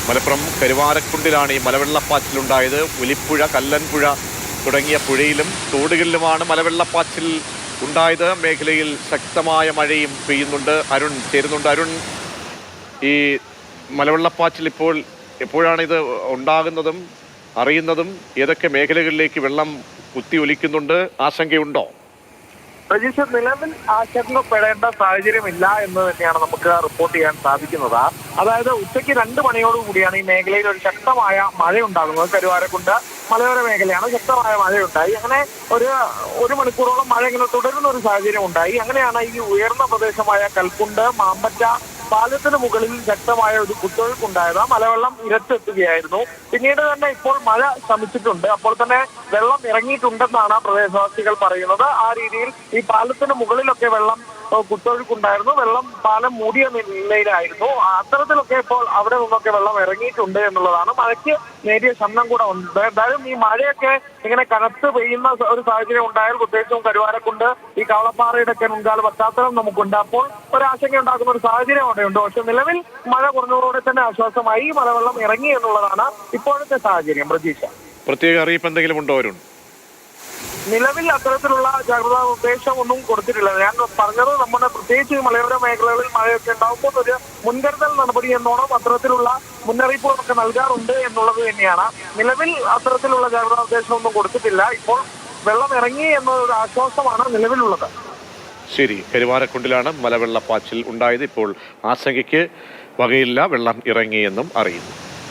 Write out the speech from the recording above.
മലപ്പുറം കരുവാരക്കുണ്ടിലാണ് ഈ മലവെള്ളപ്പാച്ചിലുണ്ടായത്. ഒലിപ്പുഴ, കല്ലൻപുഴ തുടങ്ങിയ പുഴയിലും തോടുകളിലുമാണ് മലവെള്ളപ്പാച്ചിൽ ഉണ്ടായത്. മേഖലയിൽ ശക്തമായ മഴയും പെയ്യുന്നുണ്ട്. അരുൺ ചേരുന്നുണ്ട്. അരുൺ, ഈ മലവെള്ളപ്പാച്ചിൽ ഇപ്പോൾ എപ്പോഴാണ് ഇത് ഉണ്ടാകുന്നതും അറിയുന്നതും? ഏതൊക്കെ മേഖലകളിലേക്ക് വെള്ളം കുത്തി ഒലിക്കുന്നുണ്ട്? ആശങ്കയുണ്ടോ? പ്രജീഷ്, നിലവിൽ ആശങ്കപ്പെടേണ്ട സാഹചര്യമില്ല എന്ന് തന്നെയാണ് നമുക്ക് റിപ്പോർട്ട് ചെയ്യാൻ സാധിക്കുന്നത്. അതായത് ഉച്ചയ്ക്ക് 2 മണിയോടുകൂടിയാണ് ഈ മേഖലയിൽ ഒരു ശക്തമായ മഴ ഉണ്ടാകുന്നത്. കരുവാരക്കുണ്ട് മലയോര മേഖലയാണ്, ശക്തമായ മഴയുണ്ടായി. അങ്ങനെ ഒരു മണിക്കൂറോളം മഴ ഇങ്ങനെ തുടരുന്ന ഒരു സാഹചര്യം ഉണ്ടായി. അങ്ങനെയാണ് ഈ ഉയർന്ന പ്രദേശമായ കൽക്കുണ്ട്, മാമ്പറ്റ പാലത്തിന് മുകളിൽ ശക്തമായ ഒരു കുത്തൊഴുക്കുണ്ടായത്. മലവെള്ളം ഇരച്ചെത്തുകയായിരുന്നു. പിന്നീട് തന്നെ ഇപ്പോൾ മഴ ശമിച്ചിട്ടുണ്ട്. അപ്പോൾ തന്നെ വെള്ളം ഇറങ്ങിയിട്ടുണ്ടെന്നാണ് പ്രദേശവാസികൾ പറയുന്നത്. ആ രീതിയിൽ ഈ പാലത്തിന് മുകളിലൊക്കെ വെള്ളം കുത്തൊഴുക്കുണ്ടായിരുന്നു. വെള്ളം പാലം മൂടിയ നിലയിലായിരുന്നു. അത്തരത്തിലൊക്കെ ഇപ്പോൾ അവിടെ നിന്നൊക്കെ വെള്ളം ഇറങ്ങിയിട്ടുണ്ട് എന്നുള്ളതാണ്. മഴയ്ക്ക് നേരിയ ശമനം കൂടെ ഉണ്ട്. എന്തായാലും ഈ മഴയൊക്കെ ഇങ്ങനെ കനത്ത് പെയ്യുന്ന ഒരു സാഹചര്യം ഉണ്ടായാൽ പ്രത്യേകിച്ചും കരുവാരക്കുണ്ട് ഈ കവളപ്പാറയുടെ ഒക്കെ മുൻകാല പശ്ചാത്തലം നമുക്കുണ്ട്. അപ്പോൾ ഒരാശങ്ക ഉണ്ടാക്കുന്ന ഒരു സാഹചര്യം അവിടെയുണ്ട്. പക്ഷെ നിലവിൽ മഴ കുറഞ്ഞതോടെ തന്നെ ആശ്വാസമായി. മലവെള്ളം ഇറങ്ങി എന്നുള്ളതാണ് ഇപ്പോഴത്തെ സാഹചര്യം. പ്രതീക്ഷ, പ്രത്യേക അറിയിപ്പ് എന്തെങ്കിലും ഉണ്ടോ അരുൺ? നിലവിൽ അത്തരത്തിലുള്ള ജാഗ്രതാ നിർദ്ദേശം ഒന്നും കൊടുത്തിട്ടില്ല. ഞാൻ പറഞ്ഞത് നമ്മുടെ പ്രത്യേകിച്ച് മലയോര മേഖലകളിൽ മഴയൊക്കെ ഉണ്ടാകുമ്പോൾ ഒരു മുൻകരുതൽ നടപടി എന്നോണം അത്തരത്തിലുള്ള മുന്നറിയിപ്പുകളൊക്കെ നൽകാറുണ്ട് എന്നുള്ളത് തന്നെയാണ്. നിലവിൽ അത്തരത്തിലുള്ള ജാഗ്രതാ നിർദ്ദേശം ഒന്നും കൊടുത്തിട്ടില്ല. ഇപ്പോൾ വെള്ളം ഇറങ്ങി എന്നൊരു ആശ്വാസമാണ് നിലവിലുള്ളത്. ശരി, കരുവാരക്കുണ്ടിലാണ് മലവെള്ളപ്പാച്ചിൽ ഉണ്ടായത്. ഇപ്പോൾ ആശങ്കയ്ക്ക് വകയില്ല, വെള്ളം ഇറങ്ങിയെന്നും അറിയുന്നു.